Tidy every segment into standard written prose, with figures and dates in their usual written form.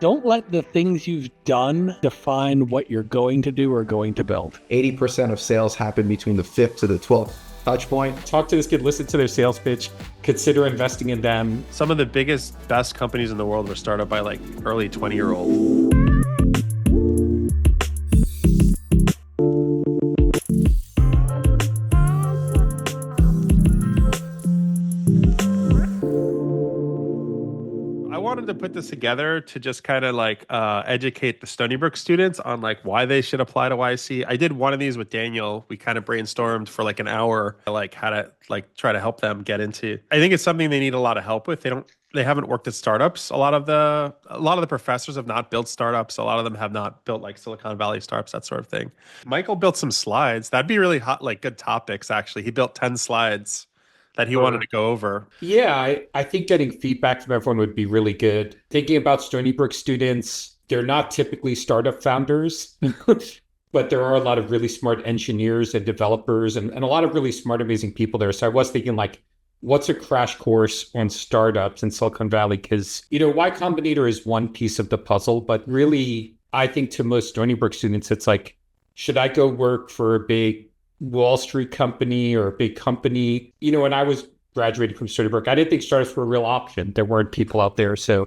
Don't let the things you've done define what you're going to do or going to build. 80% of sales happen between the 5th to the 12th touch point. Talk to this kid, listen to their sales pitch, consider investing in them. Some of the biggest, best companies in the world were started by like early 20-year-olds. I wanted to put this together to just kind of like educate the Stony Brook students on like why they should apply to YC. I did one of these with Daniel. We kind of brainstormed for like an hour, like how to like try to help them get into. I think it's something they need a lot of help with. They haven't worked at startups. A lot of the professors have not built startups. A lot of them have not built like Silicon Valley startups, that sort of thing. Michael built some slides. That'd be really hot, like good topics actually. He built 10 slides that he wanted to go over. Yeah, I think getting feedback from everyone would be really good. Thinking about Stony Brook students, they're not typically startup founders, but there are a lot of really smart engineers and developers and a lot of really smart, amazing people there. So I was thinking like, what's a crash course on startups in Silicon Valley? Because, Y Combinator is one piece of the puzzle, but really, I think to most Stony Brook students, it's like, should I go work for a big Wall Street company or a big company? When I was graduating from Stony Brook, I didn't think startups were a real option. There weren't people out there. So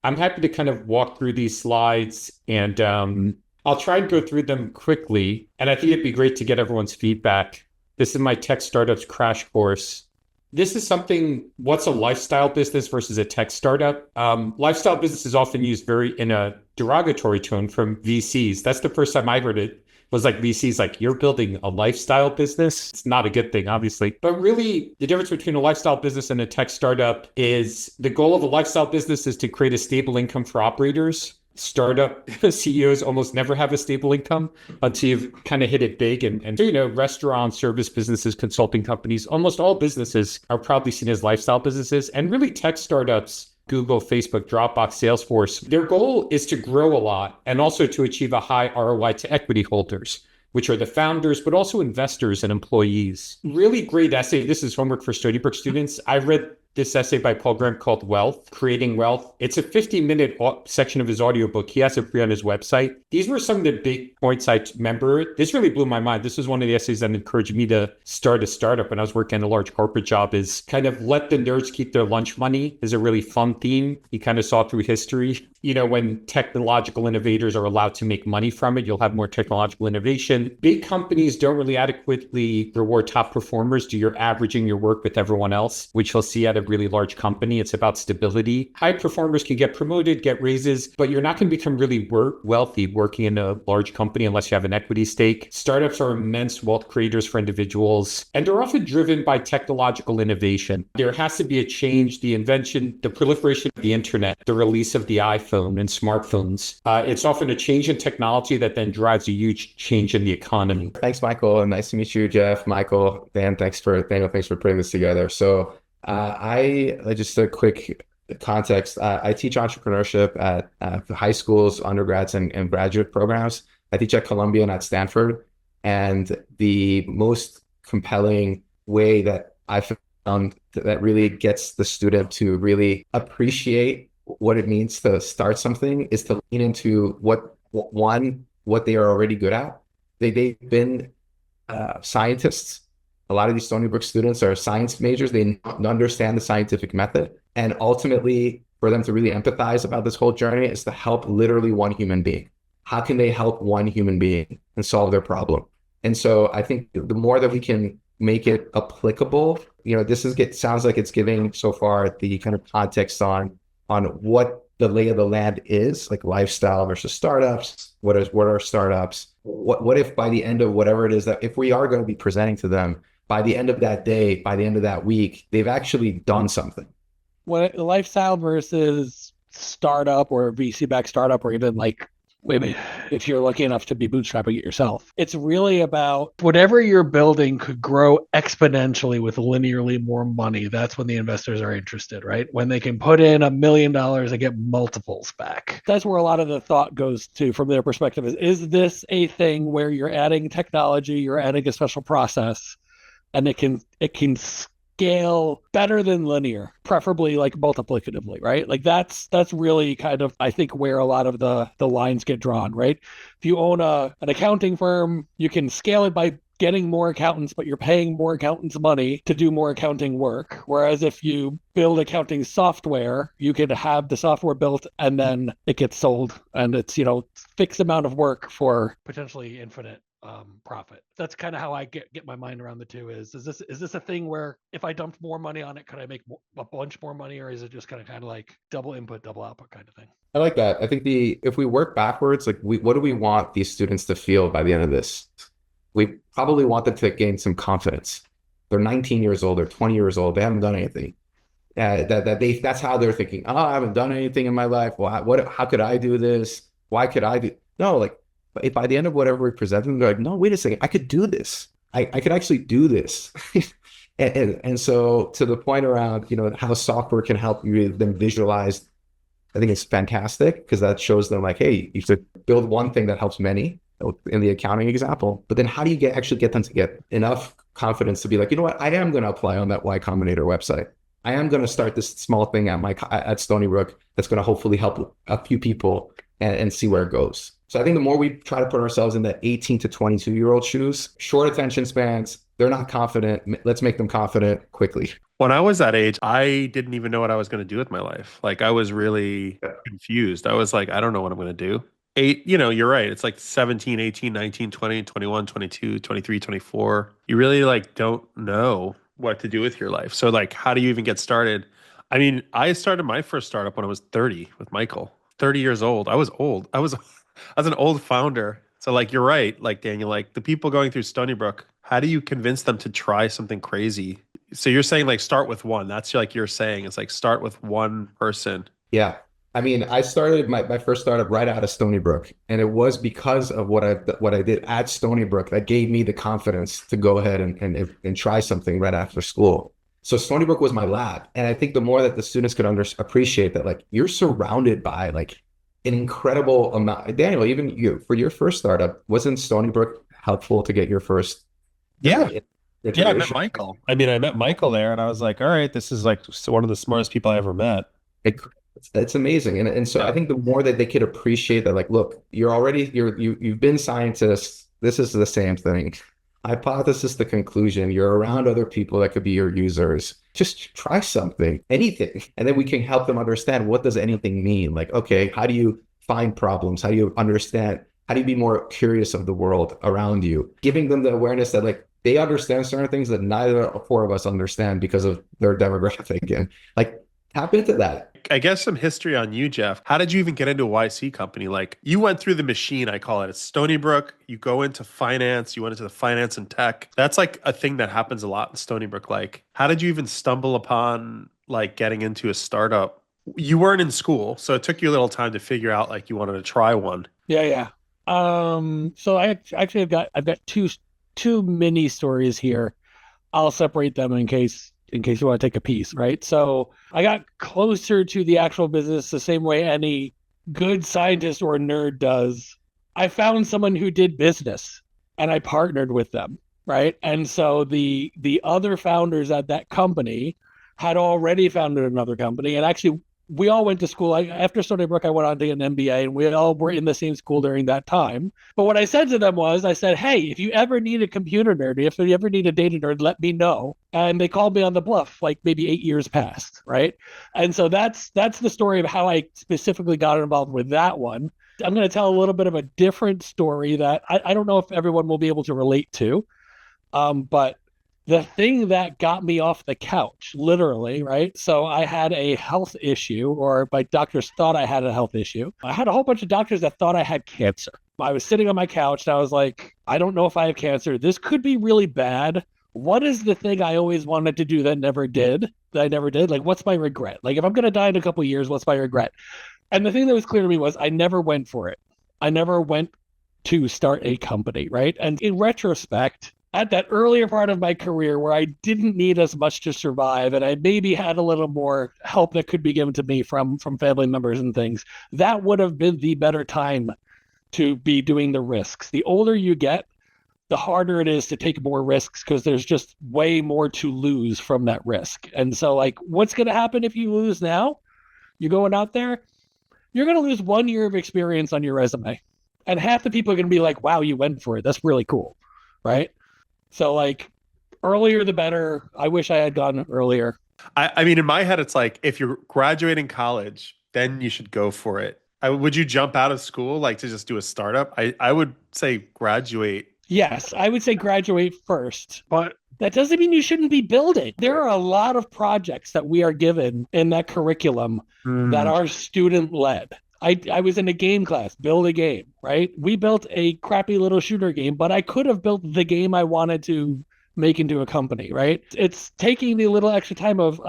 I'm happy to kind of walk through these slides and I'll try and go through them quickly. And I think it'd be great to get everyone's feedback. This is my tech startups crash course. This is something, what's a lifestyle business versus a tech startup? Lifestyle business is often used very in a derogatory tone from VCs. That's the first time I heard it. Was like VCs like, you're building a lifestyle business. It's not a good thing, obviously. But really, the difference between a lifestyle business and a tech startup is the goal of a lifestyle business is to create a stable income for operators. Startup CEOs almost never have a stable income until you've kind of hit it big. And restaurants, service businesses, consulting companies, almost all businesses are probably seen as lifestyle businesses. And really tech startups, Google, Facebook, Dropbox, Salesforce, their goal is to grow a lot and also to achieve a high ROI to equity holders, which are the founders, but also investors and employees. Really great essay. This is homework for Stony Brook students. I read this essay by Paul Graham called Wealth, Creating Wealth. It's a 50-minute section of his audiobook. He has it free on his website. These were some of the big points I remember. This really blew my mind. This was one of the essays that encouraged me to start a startup when I was working in a large corporate job, is kind of let the nerds keep their lunch money is a really fun theme. He kind of saw through history. When technological innovators are allowed to make money from it, you'll have more technological innovation. Big companies don't really adequately reward top performers. You're averaging your work with everyone else, which you'll see at a really large company. It's about stability. High performers can get promoted, get raises, but you're not going to become really wealthy working in a large company unless you have an equity stake. Startups are immense wealth creators for individuals, and they're often driven by technological innovation. There has to be a change, the invention, the proliferation of the internet, the release of the iPhone and smartphones. It's often a change in technology that then drives a huge change in the economy. Thanks, Michael. And nice to meet you, Jeff, Michael, Dan. Thanks for putting this together. So I just a quick context. I teach entrepreneurship at high schools, undergrads, and graduate programs. I teach at Columbia and at Stanford. And the most compelling way that I found that really gets the student to really appreciate what it means to start something is to lean into what they are already good at. They've been scientists. A lot of these Stony Brook students are science majors. They understand the scientific method. And ultimately, for them to really empathize about this whole journey is to help literally one human being. How can they help one human being and solve their problem? And so I think the more that we can make it applicable, sounds like it's giving so far the kind of context on what the lay of the land is, like lifestyle versus startups. What are startups? What if by the end of whatever it is that if we are going to be presenting to them, by the end of that day, by the end of that week, they've actually done something. What lifestyle versus startup or VC-backed startup, or even like, if you're lucky enough to be bootstrapping it yourself, it's really about whatever you're building could grow exponentially with linearly more money. That's when the investors are interested, right? When they can put in $1 million and get multiples back. That's where a lot of the thought goes to from their perspective is this a thing where you're adding technology, you're adding a special process, and it can scale better than linear, preferably like multiplicatively, right? Like that's really kind of, I think, where a lot of the lines get drawn, right? If you own an accounting firm, you can scale it by getting more accountants, but you're paying more accountants money to do more accounting work. Whereas if you build accounting software, you can have the software built and then it gets sold, and it's, fixed amount of work for potentially infinite profit. That's kind of how I get my mind around the two. Is this a thing where if I dumped more money on it, could I make a bunch more money, or is it just kind of like double input, double output kind of thing? I like that. I think if we work backwards, like what do we want these students to feel by the end of this? We probably want them to gain some confidence. They're 19 years old, they're 20 years old, they haven't done anything. That's how they're thinking. Oh, I haven't done anything in my life. Well, how could I do this? Why could I do? No, like by the end of whatever we present them, they're like, no, wait a second, I could do this. I could actually do this. and so to the point around, how software can help you them visualize, I think it's fantastic, because that shows them like, hey, you should build one thing that helps many in the accounting example. But then how do you actually get them to get enough confidence to be like, you know what, I am going to apply on that Y Combinator website. I am going to start this small thing at Stony Brook that's going to hopefully help a few people and see where it goes. So I think the more we try to put ourselves in the 18 to 22-year-old shoes, short attention spans, they're not confident. Let's make them confident quickly. When I was that age, I didn't even know what I was going to do with my life. Like I was really confused. I was like, I don't know what I'm going to do. You're right. It's like 17, 18, 19, 20, 21, 22, 23, 24. You really like don't know what to do with your life. So like, how do you even get started? I mean, I started my first startup when I was 30 with Michael, 30 years old. I was old. I was an old founder. So like, you're right. Like Daniel, like the people going through Stony Brook, how do you convince them to try something crazy? So you're saying like, start with one. That's like you're saying it's like start with one person. Yeah. I mean, I started my first startup right out of Stony Brook, and it was because of what I did at Stony Brook that gave me the confidence to go ahead and try something right after school. So Stony Brook was my lab, and I think the more that the students could appreciate that, like you're surrounded by like an incredible amount. Daniel, even you for your first startup, wasn't Stony Brook helpful to get your first? Yeah, I met Michael. I met Michael there, and I was like, all right, this is like one of the smartest people I ever met. It's amazing. And so I think the more that they could appreciate that, like, look, you've been scientists. This is the same thing. Hypothesis to conclusion. You're around other people that could be your users. Just try something, anything. And then we can help them understand, what does anything mean? Like, okay, how do you find problems? How do you understand? How do you be more curious of the world around you? Giving them the awareness that like they understand certain things that neither four of us understand because of their demographic. And like, tap into that. I guess some history on you, Jeff. How did you even get into a YC company? Like you went through the machine, I call it. It's Stony Brook. You go into finance. You went into the finance and tech. That's like a thing that happens a lot in Stony Brook. Like, how did you even stumble upon like getting into a startup? You weren't in school, so it took you a little time to figure out like you wanted to try one. Yeah. So I've got two mini stories here. I'll separate them in case you want to take a piece, right? So I got closer to the actual business the same way any good scientist or nerd does. I found someone who did business and I partnered with them, right? And so the other founders at that company had already founded another company. And actually, we all went to school. After Stony Brook, I went on to get an MBA, and we all were in the same school during that time. But what I said to them was, I said, hey, if you ever need a computer nerd, if you ever need a data nerd, let me know. And they called me on the bluff, like maybe 8 years passed, right? And so that's the story of how I specifically got involved with that one. I'm going to tell a little bit of a different story that I don't know if everyone will be able to relate to, but the thing that got me off the couch, literally, right? So I had a health issue, or my doctors thought I had a health issue. I had a whole bunch of doctors that thought I had cancer. I was sitting on my couch and I was like, I don't know if I have cancer. This could be really bad. What is the thing I always wanted to do that I never did? Like, what's my regret? Like, if I'm going to die in a couple of years, what's my regret? And the thing that was clear to me was I never went for it. I never went to start a company, right? And in retrospect, at that earlier part of my career where I didn't need as much to survive, and I maybe had a little more help that could be given to me from family members and things, that would have been the better time to be doing the risks. The older you get, the harder it is to take more risks because there's just way more to lose from that risk. And so, like, what's going to happen if you lose now? You're going out there, you're going to lose 1 year of experience on your resume. And half the people are going to be like, wow, you went for it. That's really cool. Right. So, like, earlier the better. I wish I had gone earlier. I mean, in my head, it's like if you're graduating college, then you should go for it. Would you jump out of school like to just do a startup? I would say graduate. Yes, I would say graduate first, but that doesn't mean you shouldn't be building. There are a lot of projects that we are given in that curriculum that are student led. I was in a game class, build a game, right? We built a crappy little shooter game, but I could have built the game I wanted to make into a company, right? It's taking the little extra time of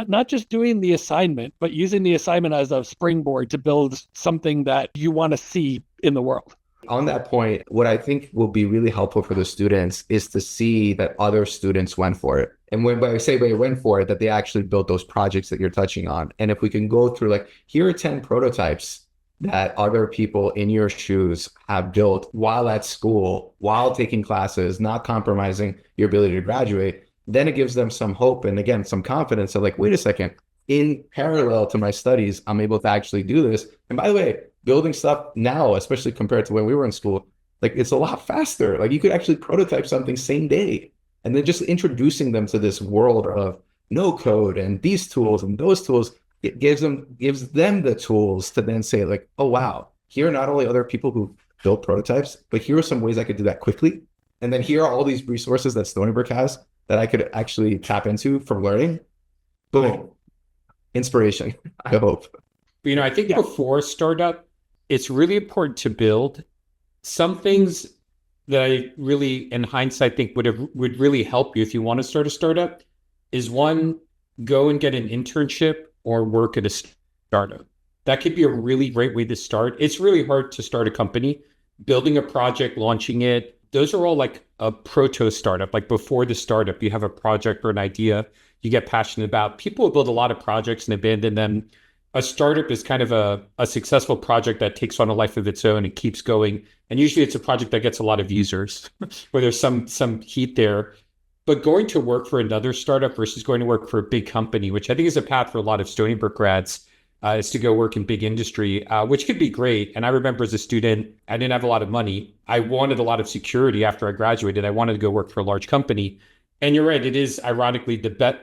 not just doing the assignment, but using the assignment as a springboard to build something that you want to see in the world. On that point, what I think will be really helpful for the students is to see that other students went for it. And when I say they went for it, that they actually built those projects that you're touching on. And if we can go through, like, here are 10 prototypes that other people in your shoes have built while at school, while taking classes, not compromising your ability to graduate, then it gives them some hope and, again, some confidence of, like, wait a second, in parallel to my studies, I'm able to actually do this. And by the way, building stuff now, especially compared to when we were in school, like, it's a lot faster. Like, you could actually prototype something same day. And then just introducing them to this world of no code and these tools and those tools, it gives them the tools to then say, like, oh, wow, here are not only other people who built prototypes, but here are some ways I could do that quickly. And then here are all these resources that Stony Brook has that I could actually tap into for learning. Boom. Inspiration, I hope. You know, I think before startup, it's really important to build some things that I really, in hindsight, think would really help you if you want to start a startup is, one, go and get an internship or work at a startup. That could be a really great way to start. It's really hard to start a company. Building a project, launching it, those are all like a proto startup. Like, before the startup, you have a project or an idea you get passionate about. People build a lot of projects and abandon them. A startup is kind of a successful project that takes on a life of its own and keeps going. And usually it's a project that gets a lot of users where there's some heat there. But going to work for another startup versus going to work for a big company, which I think is a path for a lot of Stony Brook grads, is to go work in big industry, which could be great. And I remember as a student, I didn't have a lot of money. I wanted a lot of security after I graduated. I wanted to go work for a large company. And you're right, it is ironically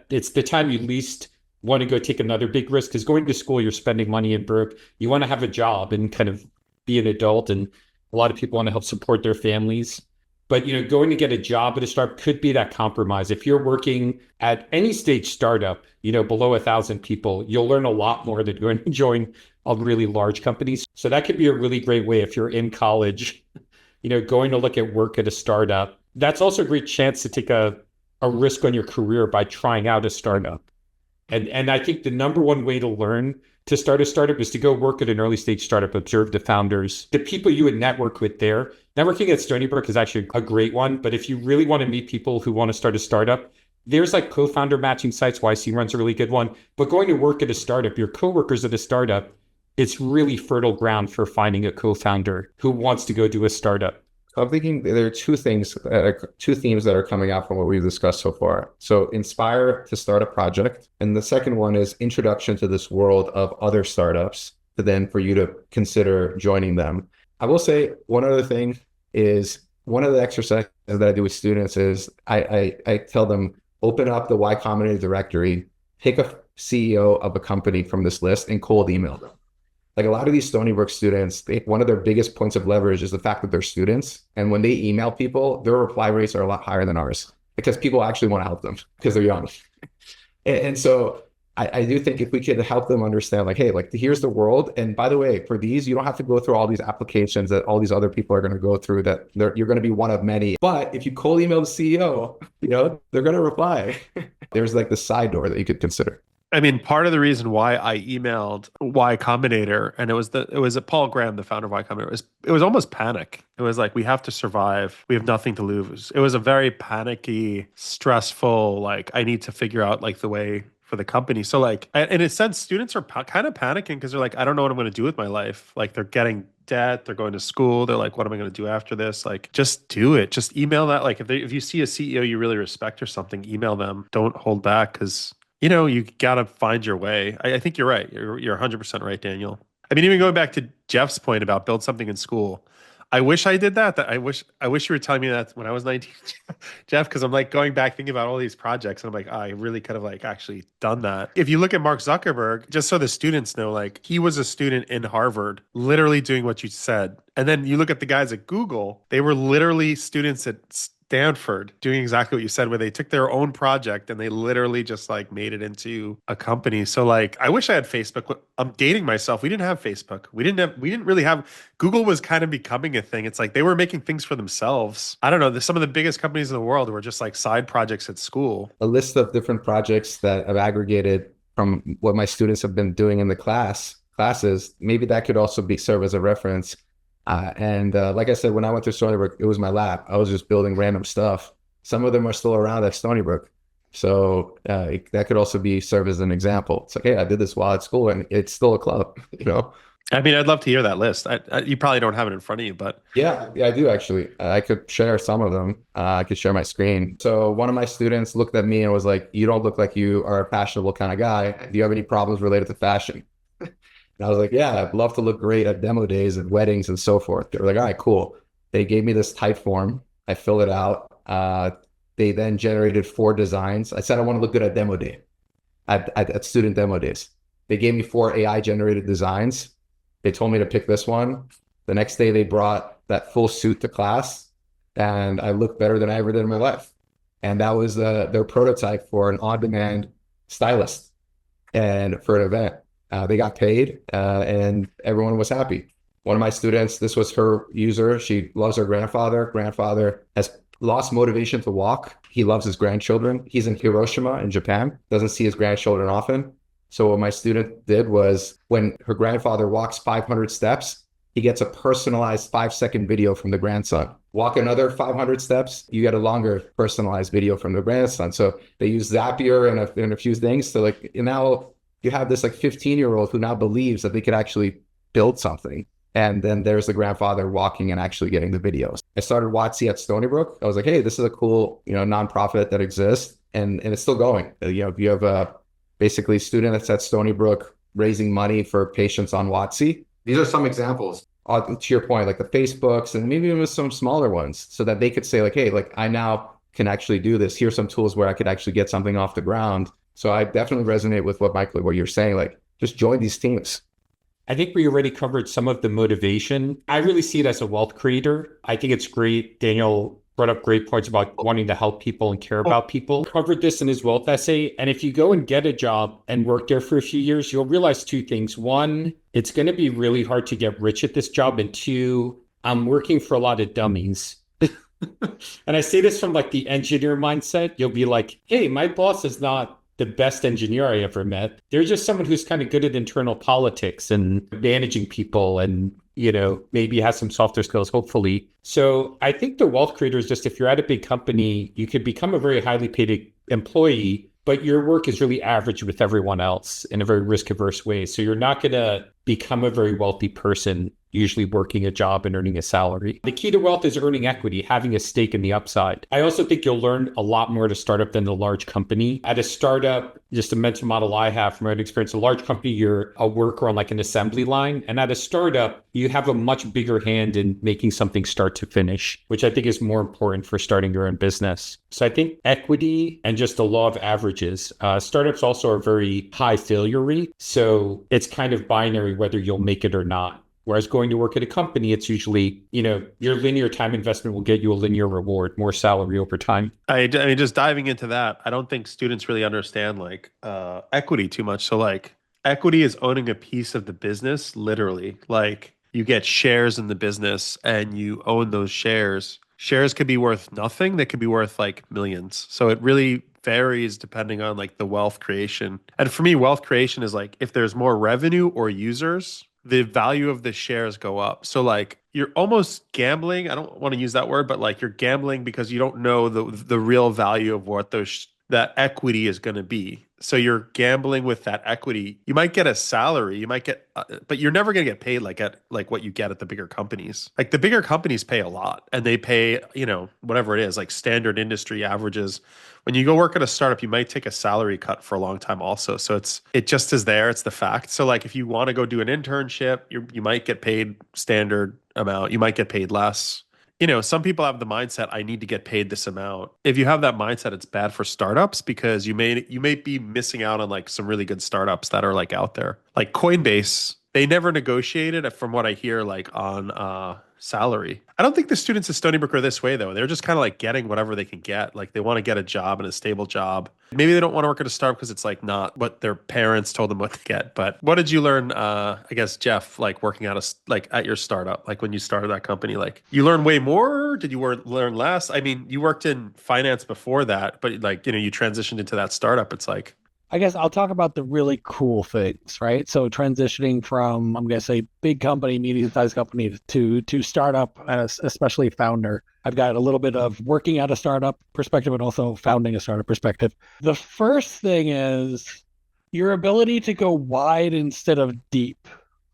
it's the time you least want to go take another big risk, because going to school, you're spending money in Brook. You want to have a job and kind of be an adult. And a lot of people want to help support their families. But, you know, going to get a job at a startup could be that compromise. If you're working at any stage startup, you know, below 1,000 people, you'll learn a lot more than going to join a really large company. So that could be a really great way if you're in college, you know, going to look at work at a startup. That's also a great chance to take a risk on your career by trying out a startup. And I think the number one way to learn to start a startup is to go work at an early stage startup, observe the founders, the people you would network with there. Networking at Stony Brook is actually a great one. But if you really want to meet people who want to start a startup, there's like co-founder matching sites. YC runs a really good one. But going to work at a startup, your coworkers at a startup, it's really fertile ground for finding a co-founder who wants to go do a startup. I'm thinking there are two themes that are coming out from what we've discussed so far. So inspire to start a project. And the second one is introduction to this world of other startups, to then for you to consider joining them. I will say one other thing is, one of the exercises that I do with students is I tell them, open up the Y Combinator directory, pick a CEO of a company from this list and cold email them. Like, a lot of these Stony Brook students, one of their biggest points of leverage is the fact that they're students. And when they email people, their reply rates are a lot higher than ours, because people actually want to help them because they're young. And so I do think if we could help them understand, like, hey, like, here's the world. And by the way, for these, you don't have to go through all these applications that all these other people are going to go through, that you're going to be one of many. But if you cold email the CEO, you know, they're going to reply. There's like the side door that you could consider. I mean, part of the reason why I emailed Y Combinator, and it was Paul Graham, the founder of Y Combinator, it was almost panic. It was like, we have to survive. We have nothing to lose. It was a very panicky, stressful, like, I need to figure out like the way for the company. So like, in a sense, students are kind of panicking because they're like, I don't know what I'm going to do with my life. Like, they're getting debt. They're going to school. They're like, what am I going to do after this? Like, just do it. Just email that. Like if you see a CEO you really respect or something, email them. Don't hold back because, you got to find your way. I think you're right. You're 100% right, Daniel. I mean, even going back to Jeff's point about build something in school, I wish I did that. I wish you were telling me that when I was 19, Jeff, because I'm like going back thinking about all these projects and I'm like, I really could have like actually done that. If you look at Mark Zuckerberg, just so the students know, like he was a student in Harvard, literally doing what you said. And then you look at the guys at Google, they were literally students at Stanford doing exactly what you said, where they took their own project and they literally just like made it into a company. So like, I wish I had Facebook. I'm dating myself. We didn't have Facebook. We didn't really have, Google was kind of becoming a thing. It's like they were making things for themselves. I don't know. Some of the biggest companies in the world were just like side projects at school. A list of different projects that I've aggregated from what my students have been doing in the classes. Maybe that could also serve as a reference. Like I said, when I went to Stony Brook, it was my lab. I was just building random stuff. Some of them are still around at Stony Brook. So that could also serve as an example. It's like, hey, I did this while at school and it's still a club, I mean, I'd love to hear that list. You probably don't have it in front of you, but yeah, I do actually. I could share some of them. I could share my screen. So one of my students looked at me and was like, you don't look like you are a fashionable kind of guy. Do you have any problems related to fashion? And I was like, yeah, I'd love to look great at demo days and weddings and so forth. They were like, all right, cool. They gave me this type form. I filled it out. They then generated 4 designs. I said, I want to look good at demo day, at student demo days. They gave me 4 AI generated designs. They told me to pick this one. The next day they brought that full suit to class and I looked better than I ever did in my life. And that was their prototype for an on-demand stylist and for an event. They got paid and everyone was happy. One of my students, this was her user. She loves her grandfather. Grandfather has lost motivation to walk. He loves his grandchildren. He's in Hiroshima in Japan, doesn't see his grandchildren often. So what my student did was when her grandfather walks 500 steps, he gets a personalized 5-second video from the grandson. Walk another 500 steps, you get a longer personalized video from the grandson. So they use Zapier and a few things. So like now you have this like 15-year-old who now believes that they could actually build something. And then there's the grandfather walking and actually getting the videos. I started WotC at Stony Brook. I was like, hey, this is a cool, nonprofit that exists and it's still going. You have basically student that's at Stony Brook raising money for patients on WotC. These are some examples. To your point, like the Facebooks and maybe even some smaller ones so that they could say like, hey, like I now can actually do this. Here's some tools where I could actually get something off the ground. So I definitely resonate with what you're saying, like just join these teams. I think we already covered some of the motivation. I really see it as a wealth creator. I think it's great. Daniel brought up great points about wanting to help people and care about people. Covered this in his wealth essay. And if you go and get a job and work there for a few years, you'll realize 2 things. 1, it's going to be really hard to get rich at this job. And 2, I'm working for a lot of dummies. And I say this from like the engineer mindset. You'll be like, hey, my boss is not the best engineer I ever met. They're just someone who's kind of good at internal politics and managing people and, maybe has some softer skills, hopefully. So I think the wealth creator is just if you're at a big company, you could become a very highly paid employee, but your work is really average with everyone else in a very risk-averse way. So you're not going to become a very wealthy person usually working a job and earning a salary. The key to wealth is earning equity, having a stake in the upside. I also think you'll learn a lot more at a startup than a large company. At a startup, just a mental model I have from my own experience, a large company, you're a worker on like an assembly line. And at a startup, you have a much bigger hand in making something start to finish, which I think is more important for starting your own business. So I think equity and just the law of averages. Startups also are very high failure rate. So it's kind of binary whether you'll make it or not. Whereas going to work at a company, it's usually, your linear time investment will get you a linear reward, more salary over time. I mean, just diving into that, I don't think students really understand like equity too much. So like equity is owning a piece of the business, literally. Like you get shares in the business and you own those shares. Shares could be worth nothing. They could be worth like millions. So it really varies depending on like the wealth creation. And for me, wealth creation is like if there's more revenue or users, the value of the shares go up. So like you're almost gambling. I don't want to use that word, but like you're gambling because you don't know the real value of what that equity is going to be. So you're gambling with that equity. You might get a salary, you might get, but you're never going to get paid like what you get at the bigger companies. Like the bigger companies pay a lot, and they pay, whatever it is, like standard industry averages. When you go work at a startup, you might take a salary cut for a long time also. So it just is there. It's the fact. So like if you want to go do an internship, you might get paid standard amount. You might get paid less. Some people have the mindset, I need to get paid this amount. If you have that mindset, it's bad for startups because you may be missing out on like some really good startups that are like out there. Like Coinbase, they never negotiated, from what I hear, like on salary. I don't think the students at Stony Brook are this way though. They're just kind of like getting whatever they can get. Like they want to get a job and a stable job. Maybe they don't want to work at a startup because it's like not what their parents told them what to get. But what did you learn, I guess, Jeff, like working at your startup, like when you started that company, like you learned way more? Did you learn less? I mean, you worked in finance before that, but like, you transitioned into that startup. It's like, I guess I'll talk about the really cool things, right? So transitioning from, I'm going to say, big company, medium-sized company to startup, especially founder. I've got a little bit of working at a startup perspective and also founding a startup perspective. The first thing is your ability to go wide instead of deep,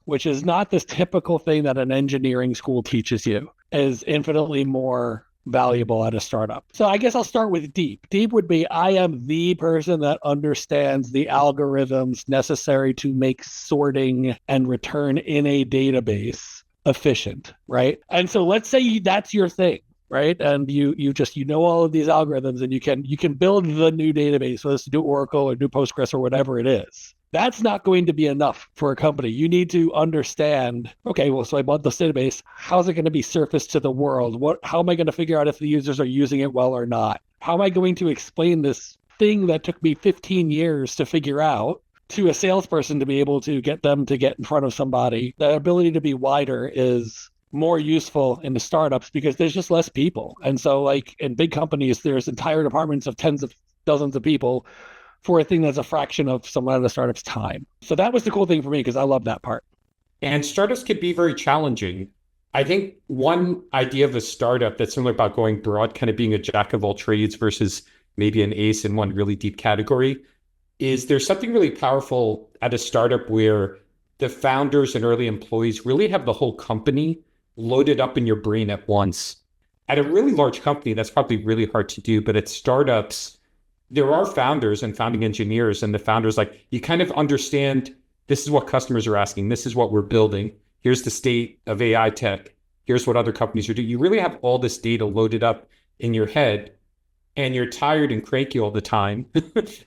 which is not this typical thing that an engineering school teaches you, is infinitely more valuable at a startup. So I guess I'll start with deep. Deep would be, I am the person that understands the algorithms necessary to make sorting and return in a database efficient, right? And so let's say that's your thing, right? And you know all of these algorithms, and you can build the new database, whether it's new Oracle or new Postgres or whatever it is. That's not going to be enough for a company. You need to understand, okay, well, so I bought this database. How's it going to be surfaced to the world? How am I going to figure out if the users are using it well or not? How am I going to explain this thing that took me 15 years to figure out to a salesperson to be able to get them to get in front of somebody? The ability to be wider is more useful in the startups because there's just less people. And so like in big companies, there's entire departments of tens of dozens of people for a thing that's a fraction of some of the startup's time. So that was the cool thing for me because I love that part. And startups could be very challenging. I think one idea of a startup that's similar about going broad, kind of being a jack of all trades versus maybe an ace in one really deep category, is there's something really powerful at a startup where the founders and early employees really have the whole company loaded up in your brain at once. At a really large company, that's probably really hard to do, but at startups, there are founders and founding engineers, and the founders, like, you kind of understand this is what customers are asking. This is what we're building. Here's the state of AI tech. Here's what other companies are doing. You really have all this data loaded up in your head, and you're tired and cranky all the time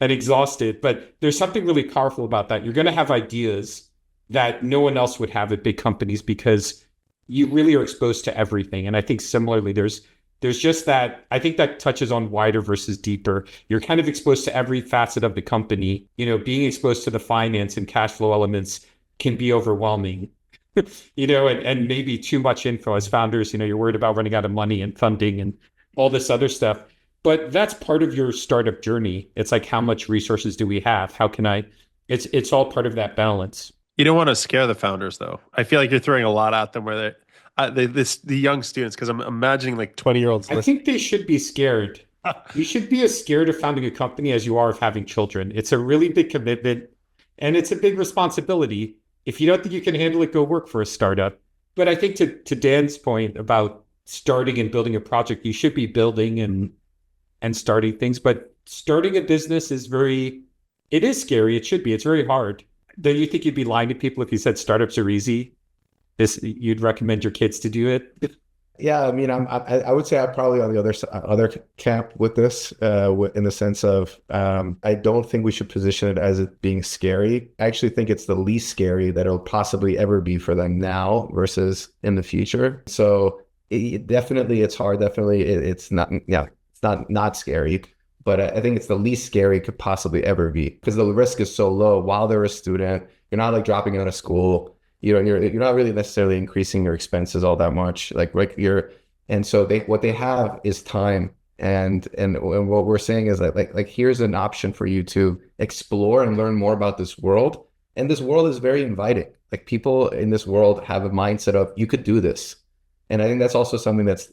and exhausted. But there's something really powerful about that. You're going to have ideas that no one else would have at big companies because you really are exposed to everything. And I think similarly, there's just that, I think that touches on wider versus deeper. You're kind of exposed to every facet of the company. Being exposed to the finance and cash flow elements can be overwhelming, and maybe too much info as founders. You're worried about running out of money and funding and all this other stuff. But that's part of your startup journey. It's like, how much resources do we have? How can it's all part of that balance. You don't want to scare the founders though. I feel like you're throwing a lot at them where the young students, because I'm imagining like 20-year-olds. I think they should be scared. You should be as scared of founding a company as you are of having children. It's a really big commitment and it's a big responsibility. If you don't think you can handle it, go work for a startup. But I think to Dan's point about starting and building a project, you should be building and starting things. But starting a business it is scary. It should be. It's very hard. Don't you think you'd be lying to people if you said startups are easy? You'd recommend your kids to do it? Yeah, I mean, I would say I'm probably on the other camp with this, in the sense of I don't think we should position it as it being scary. I actually think it's the least scary that it'll possibly ever be for them now versus in the future. So definitely, it's hard. Definitely, it's not. Yeah, it's not scary. But I think it's the least scary it could possibly ever be because the risk is so low. While they're a student, you're not like dropping out of school. You're not really necessarily increasing your expenses all that much. And so what they have is time. And what we're saying is that like here's an option for you to explore and learn more about this world. And this world is very inviting. Like people in this world have a mindset of you could do this. And I think that's also something that's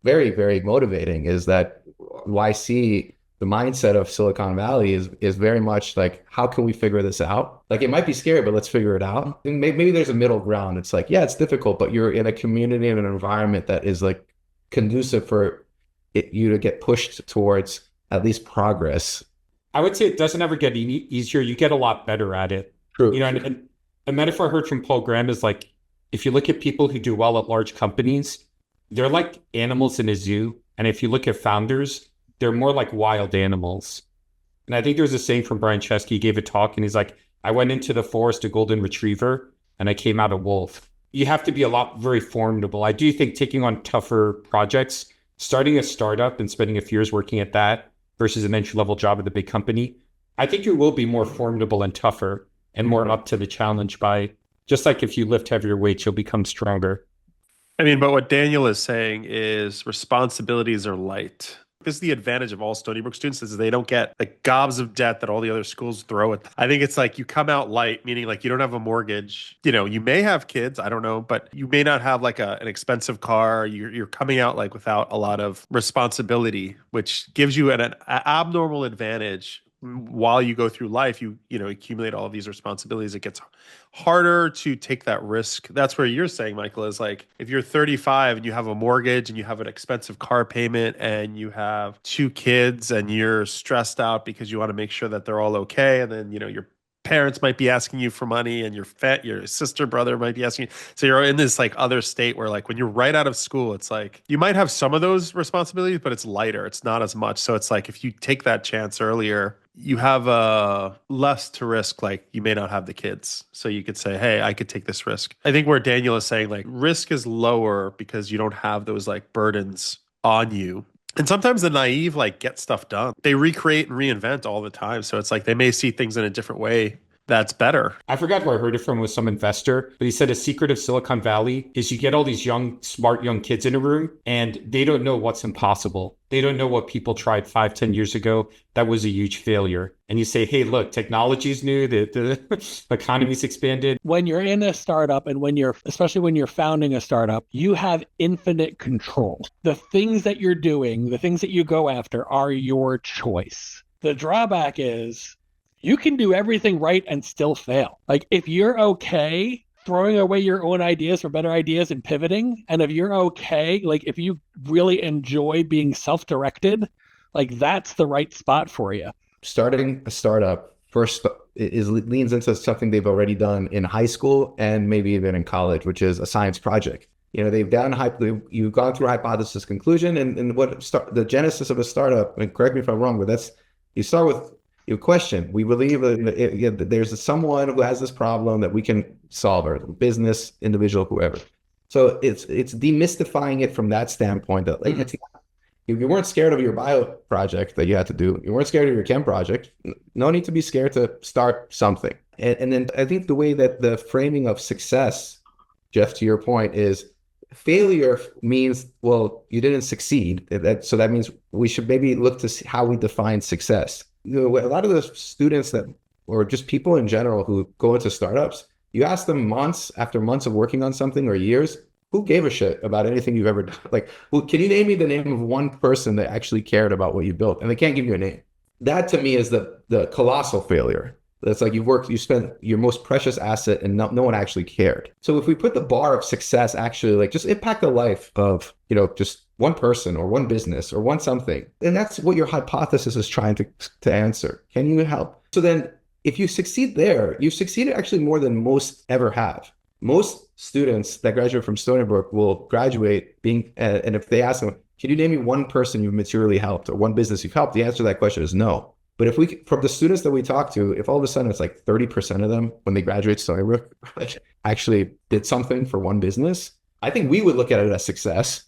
very, very motivating is that YC the mindset of Silicon Valley is very much like, how can we figure this out? Like, it might be scary, but let's figure it out. And maybe there's a middle ground. It's like, yeah, it's difficult, but you're in a community and an environment that is like conducive for you to get pushed towards at least progress. I would say it doesn't ever get easier. You get a lot better at it. True. And a metaphor I heard from Paul Graham is like, if you look at people who do well at large companies, they're like animals in a zoo. And if you look at founders, they're more like wild animals. And I think there's a saying from Brian Chesky. He gave a talk and he's like, I went into the forest a golden retriever and I came out a wolf. You have to be very formidable. I do think taking on tougher projects, starting a startup and spending a few years working at that versus an entry-level job at the big company, I think you will be more formidable and tougher and more up to the challenge by, just like if you lift heavier weights, you'll become stronger. I mean, but what Daniel is saying is responsibilities are light. This is the advantage of all Stony Brook students is they don't get like gobs of debt that all the other schools throw at them. I think it's like you come out light, meaning like you don't have a mortgage. You know, you may have kids, I don't know, but you may not have like an expensive car. You're coming out like without a lot of responsibility, which gives you an abnormal advantage. While you go through life, you accumulate all of these responsibilities. It gets harder to take that risk. That's where you're saying, Michael, is like if you're 35 and you have a mortgage and you have an expensive car payment and you have 2 kids and you're stressed out because you want to make sure that they're all okay, and then your parents might be asking you for money and your sister brother might be asking you. So you're in this like other state where like when you're right out of school, it's like you might have some of those responsibilities, but it's lighter. It's not as much. So it's like if you take that chance earlier, you have less to risk. Like you may not have the kids. So you could say, hey, I could take this risk. I think where Daniel is saying like risk is lower because you don't have those like burdens on you. And sometimes the naive like get stuff done. They recreate and reinvent all the time. So it's like they may see things in a different way that's better. I forgot where I heard it from with some investor, but he said a secret of Silicon Valley is you get all these smart young kids in a room and they don't know what's impossible. They don't know what people tried 5-10 years ago. That was a huge failure. And you say, hey, look, technology's new, the economy's expanded. When you're in a startup and especially when you're founding a startup, you have infinite control. The things that you're doing, the things that you go after are your choice. The drawback is you can do everything right and still fail. Like if you're okay throwing away your own ideas for better ideas and pivoting, and if you're okay, like if you really enjoy being self-directed, like that's the right spot for you. Starting a startup first leans into something they've already done in high school and maybe even in college, which is a science project. You've gone through hypothesis conclusion and the genesis of a startup, and correct me if I'm wrong, but you start with your question. We believe that there's someone who has this problem that we can solve, or business, individual, whoever. So it's demystifying it from that standpoint that like you weren't scared of your bio project that you had to do. You weren't scared of your chem project. No need to be scared to start something. And then I think the way that the framing of success, Jeff, to your point, is failure means, well, you didn't succeed. So that means we should maybe look to see how we define success. A lot of the students or just people in general who go into startups, you ask them months after months of working on something or years, who gave a shit about anything you've ever done? Like, well, can you name me the name of one person that actually cared about what you built? And they can't give you a name. That to me is the colossal failure. That's like you spent your most precious asset and no one actually cared. So if we put the bar of success actually like just impact the life of, just one person or one business or one something, and that's what your hypothesis is trying to answer. Can you help? So then if you succeed there, you've succeeded actually more than most ever have. Most students that graduate from Stony Brook will graduate and if they ask them, can you name me one person you've materially helped or one business you've helped? The answer to that question is no. But from the students that we talk to, if all of a sudden it's like 30% of them when they graduate Stony Brook actually did something for one business, I think we would look at it as success.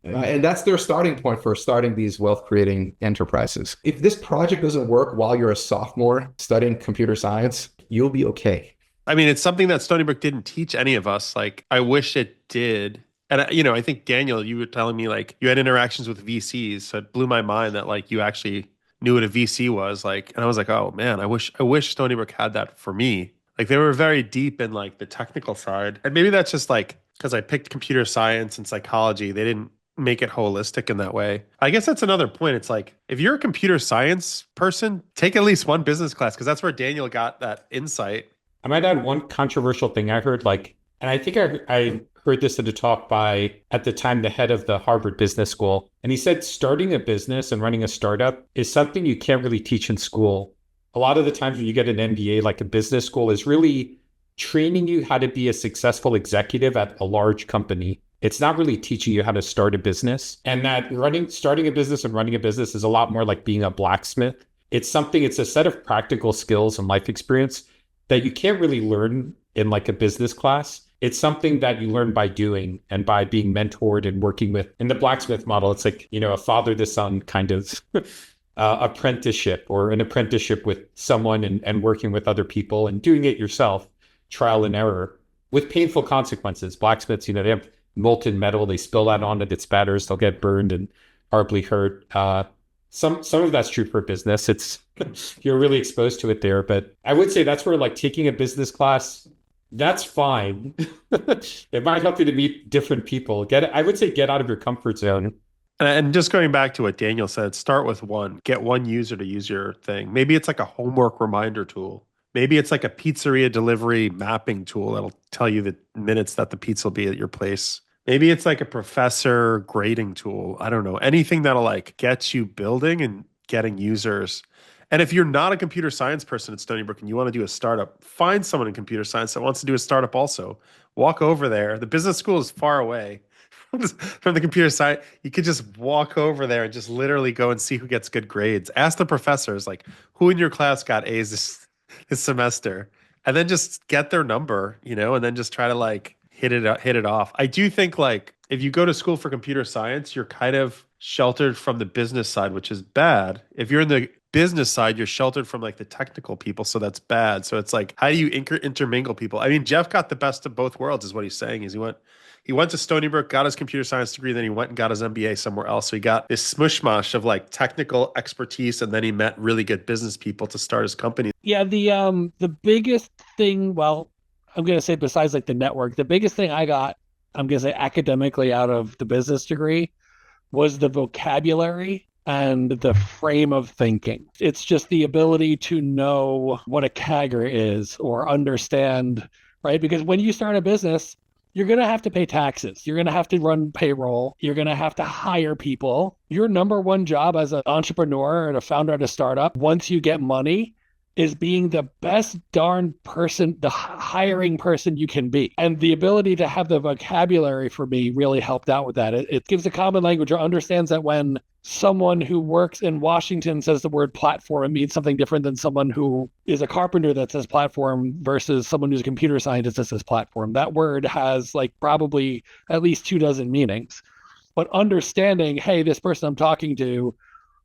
And that's their starting point for starting these wealth creating enterprises. If this project doesn't work while you're a sophomore studying computer science, you'll be okay. I mean, it's something that Stony Brook didn't teach any of us. Like, I wish it did. And, I think, Daniel, you were telling me like you had interactions with VCs. So it blew my mind that like you actually knew what a VC was like. And I was like, oh man, I wish Stony Brook had that for me. Like they were very deep in like the technical side. And maybe that's just like, because I picked computer science and psychology, they didn't make it holistic in that way. I guess that's another point. It's like, if you're a computer science person, take at least one business class, because that's where Daniel got that insight. I might add one controversial thing I heard, and I think I heard this at a talk by, at the time, the head of the Harvard Business School. And he said starting a business and running a startup is something you can't really teach in school. A lot of the times when you get an MBA, like a business school, is really training you how to be a successful executive at a large company. It's not really teaching you how to start a business. And that starting a business and running a business is a lot more like being a blacksmith. It's a set of practical skills and life experience that you can't really learn in like a business class. It's something that you learn by doing and by being mentored and working with. In the blacksmith model, it's like, a father to son kind of apprenticeship, or an apprenticeship with someone and working with other people and doing it yourself, trial and error, with painful consequences. Blacksmiths, they have molten metal, they spill that on it, it spatters, they'll get burned and horribly hurt. Some of that's true for business. It's you're really exposed to it there. But I would say that's where, like, taking a business class, that's fine. It might help you to meet different people. I would say get out of your comfort zone. And just going back to what Daniel said, start with one. Get one user to use your thing. Maybe it's like a homework reminder tool. Maybe it's like a pizzeria delivery mapping tool that'll tell you the minutes that the pizza will be at your place. Maybe it's like a professor grading tool. I don't know. Anything that'll like get you building and getting users. And if you're not a computer science person at Stony Brook and you want to do a startup, find someone in computer science that wants to do a startup also. Walk over there. The business school is far away from the computer science. You could just walk over there and just literally go and see who gets good grades. Ask the professors, like, who in your class got A's this semester, and then just get their number, and then just try to like hit it off. I do think, like, if you go to school for computer science, you're kind of sheltered from the business side, which is bad. If you're in the business side, you're sheltered from like the technical people, so that's bad. So it's like, how do you intermingle people? I mean, Jeff got the best of both worlds, is what he's saying. Is he went to Stony Brook, got his computer science degree, then he went and got his MBA somewhere else. So he got this smushmash of like technical expertise, and then he met really good business people to start his company. Yeah, the biggest thing, well, I'm going to say besides like the network, the biggest thing I got, I'm going to say academically, out of the business degree was the vocabulary and the frame of thinking. It's just the ability to know what a CAGR is, or understand, right? Because when you start a business, you're going to have to pay taxes. You're going to have to run payroll. You're going to have to hire people. Your number one job as an entrepreneur and a founder at a startup, once you get money, is being the best darn person, the hiring person you can be. And the ability to have the vocabulary for me really helped out with that. It gives a common language, or understands that when someone who works in Washington says the word platform, it means something different than someone who is a carpenter that says platform versus someone who's a computer scientist that says platform. That word has like probably at least 24 meanings. But understanding, hey, this person I'm talking to,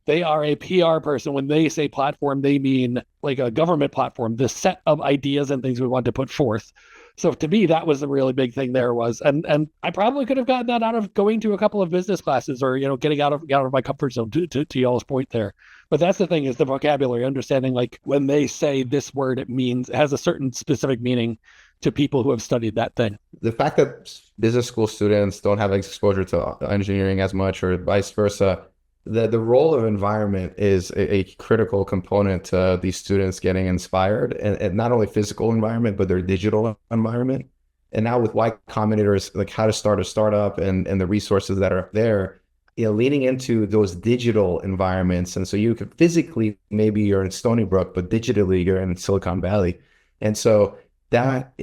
they are a PR person. When they say platform, they mean like a government platform, the set of ideas and things we want to put forth. So to me, that was the really big thing there was. And I probably could have gotten that out of going to a couple of business classes, or, getting out of my comfort zone, to y'all's point there. But that's the thing, is the vocabulary, understanding like when they say this word, it has a certain specific meaning to people who have studied that thing. The fact that business school students don't have exposure to engineering as much, or vice versa, the role of environment is a critical component to these students getting inspired, and not only physical environment, but their digital environment. And now with Y Combinator's, like how to start a startup and the resources that are there, leaning into those digital environments. And so you could physically, maybe you're in Stony Brook, but digitally you're in Silicon Valley. And so that,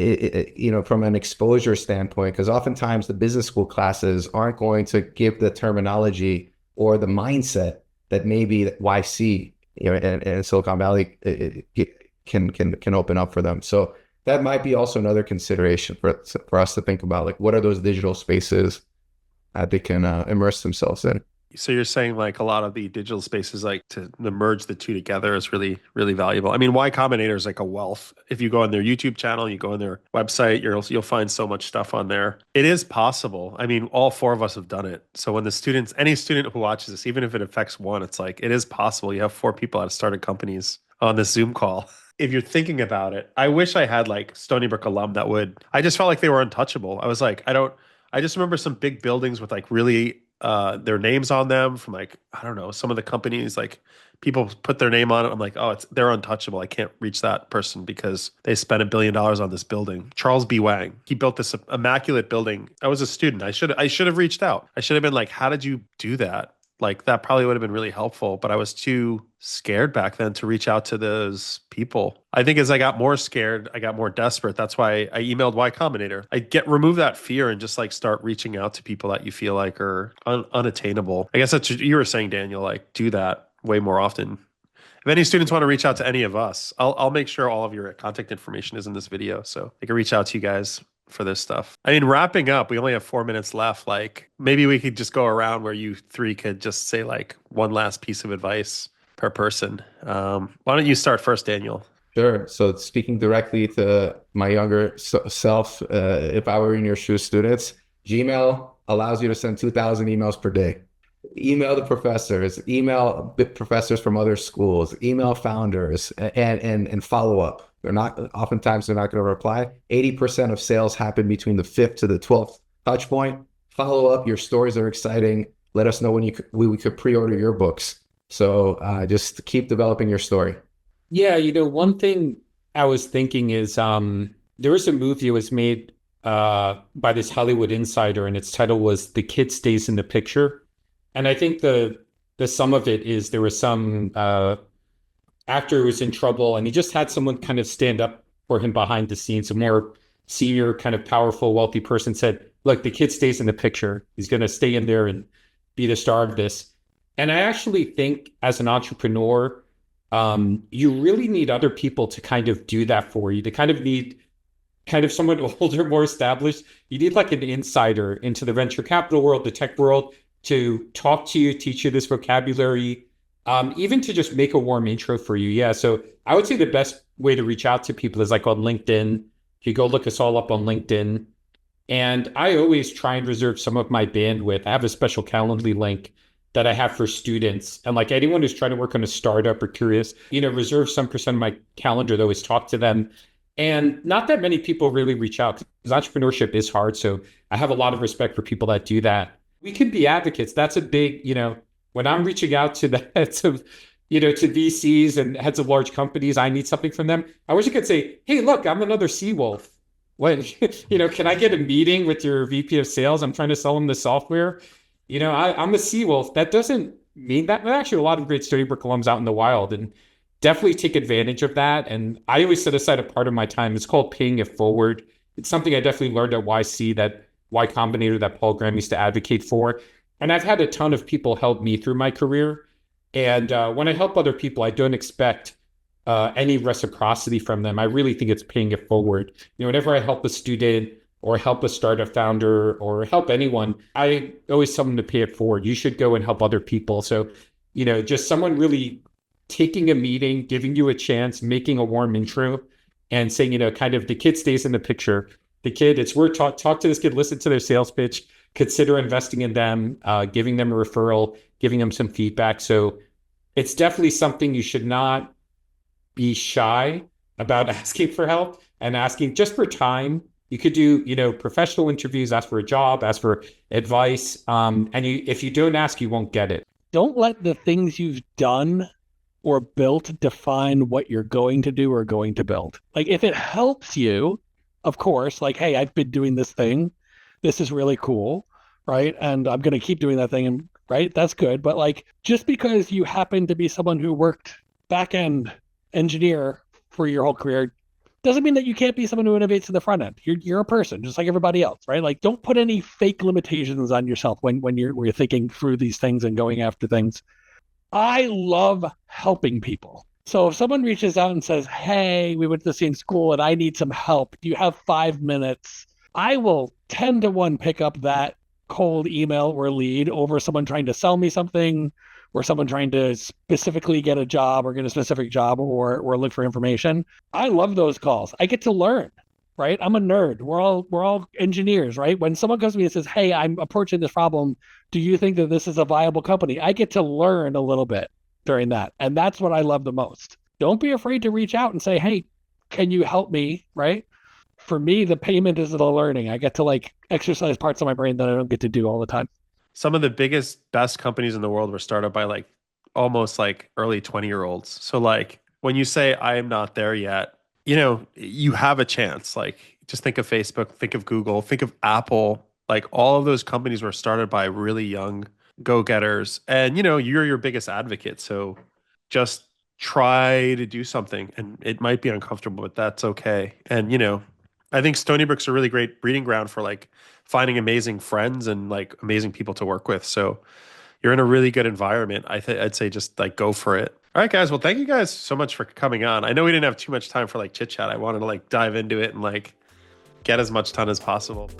from an exposure standpoint, because oftentimes the business school classes aren't going to give the terminology or the mindset that maybe YC, and Silicon Valley can open up for them. So that might be also another consideration for us to think about, like, what are those digital spaces that they can immerse themselves in. So you're saying like a lot of the digital spaces, like to merge the two together, is really, really valuable. I mean, Y Combinator is like a wealth. If you go on their YouTube channel, you go on their website, you'll find so much stuff on there. It is possible. I mean, all four of us have done it. So when any student who watches this, even if it affects one, it's like, it is possible. You have 4 people that have started companies on this Zoom call. If you're thinking about it, I wish I had like Stony Brook alum I just felt like they were untouchable. I was like, I just remember some big buildings with like really their names on them from like, I don't know, some of the companies, like people put their name on it. I'm like, oh, they're untouchable. I can't reach that person because they spent $1 billion on this building. Charles B. Wang, he built this immaculate building. I was a student. I should have reached out. I should have been like, how did you do that? Like that probably would have been really helpful, but I was too scared back then to reach out to those people. I think as I got more scared, I got more desperate. That's why I emailed Y Combinator. Remove that fear and just like start reaching out to people that you feel like are unattainable. I guess that's what you were saying, Daniel, like do that way more often. If any students want to reach out to any of us, I'll make sure all of your contact information is in this video so they can reach out to you guys for this stuff. I mean, wrapping up, we only have 4 minutes left. Like maybe we could just go around where you three could just say like one last piece of advice per person. Why don't you start first, Daniel? Sure. So speaking directly to my younger self, if I were in your shoes, students, Gmail allows you to send 2,000 emails per day. Email the professors, email professors from other schools, email founders, and follow up. Oftentimes they're not going to reply. 80% of sales happen between the 5th to the 12th touch point. Follow up. Your stories are exciting. Let us know when we could pre-order your books. So just keep developing your story. Yeah, one thing I was thinking is there was a movie that was made by this Hollywood insider, and its title was "The Kid Stays in the Picture." And I think the sum of it is there was some actor who was in trouble, and he just had someone kind of stand up for him behind the scenes. A more senior, kind of powerful, wealthy person said, "Look, the kid stays in the picture. He's going to stay in there and be the star of this." And I actually think as an entrepreneur, you really need other people to kind of do that for you. To kind of need someone older, more established. You need like an insider into the venture capital world, the tech world, to talk to you, teach you this vocabulary, even to just make a warm intro for you. Yeah. So I would say the best way to reach out to people is like on LinkedIn. You go look us all up on LinkedIn. And I always try and reserve some of my bandwidth. I have a special Calendly link that I have for students. And like anyone who's trying to work on a startup or curious, reserve some percent of my calendar to always talk to them. And not that many people really reach out because entrepreneurship is hard. So I have a lot of respect for people that do that. We can be advocates. That's a big, when I'm reaching out to the heads of, to VCs and heads of large companies, I need something from them. I wish I could say, hey, look, I'm another Seawolf. When, can I get a meeting with your VP of sales? I'm trying to sell them the software. I'm a Seawolf. That doesn't mean that. There are actually a lot of great Stony Brook alums out in the wild, and definitely take advantage of that. And I always set aside a part of my time. It's called paying it forward. It's something I definitely learned at YC, that Y Combinator that Paul Graham used to advocate for. And I've had a ton of people help me through my career. And when I help other people, I don't expect any reciprocity from them. I really think it's paying it forward. Whenever I help a student or help a startup founder or help anyone, I always tell them to pay it forward. You should go and help other people. So, just someone really taking a meeting, giving you a chance, making a warm intro and saying, kind of the kid stays in the picture. The kid, it's worth talk to this kid, listen to their sales pitch, consider investing in them, giving them a referral, giving them some feedback. So it's definitely something you should not be shy about asking for help and asking just for time. You could do, professional interviews, ask for a job, ask for advice. If you don't ask, you won't get it. Don't let the things you've done or built define what you're going to do or going to build. Like if it helps you, of course, like, hey, I've been doing this thing. This is really cool, right? And I'm going to keep doing that thing, and right? That's good. But like, just because you happen to be someone who worked back-end engineer for your whole career doesn't mean that you can't be someone who innovates in the front end. You're a person just like everybody else, right? Like, don't put any fake limitations on yourself when you're thinking through these things and going after things. I love helping people. So if someone reaches out and says, hey, we went to the same school and I need some help, do you have 5 minutes? I will 10 to 1 pick up that cold email or lead over someone trying to sell me something, or someone trying to specifically get a job or get a specific job or look for information. I love those calls. I get to learn, right? I'm a nerd. We're all engineers, right? When someone comes to me and says, hey, I'm approaching this problem, do you think that this is a viable company? I get to learn a little bit during that. And that's what I love the most. Don't be afraid to reach out and say, hey, can you help me, right? For me, the payment is the learning. I get to like exercise parts of my brain that I don't get to do all the time. some of the biggest, best companies in the world were started by like almost like early 20-year-olds. So like when you say I am not there yet, you know, you have a chance. Like just think of Facebook, think of Google, think of Apple. Like all of those companies were started by really young go-getters. And you know, you're your biggest advocate. So just try to do something, and it might be uncomfortable, but that's okay. And you know, I think Stony Brook's a really great breeding ground for like finding amazing friends and like amazing people to work with. So you're in a really good environment. I'd say just like go for it. All right, guys. Well, thank you guys so much for coming on. I know we didn't have too much time for like chit chat. I wanted to like dive into it and like get as much done as possible.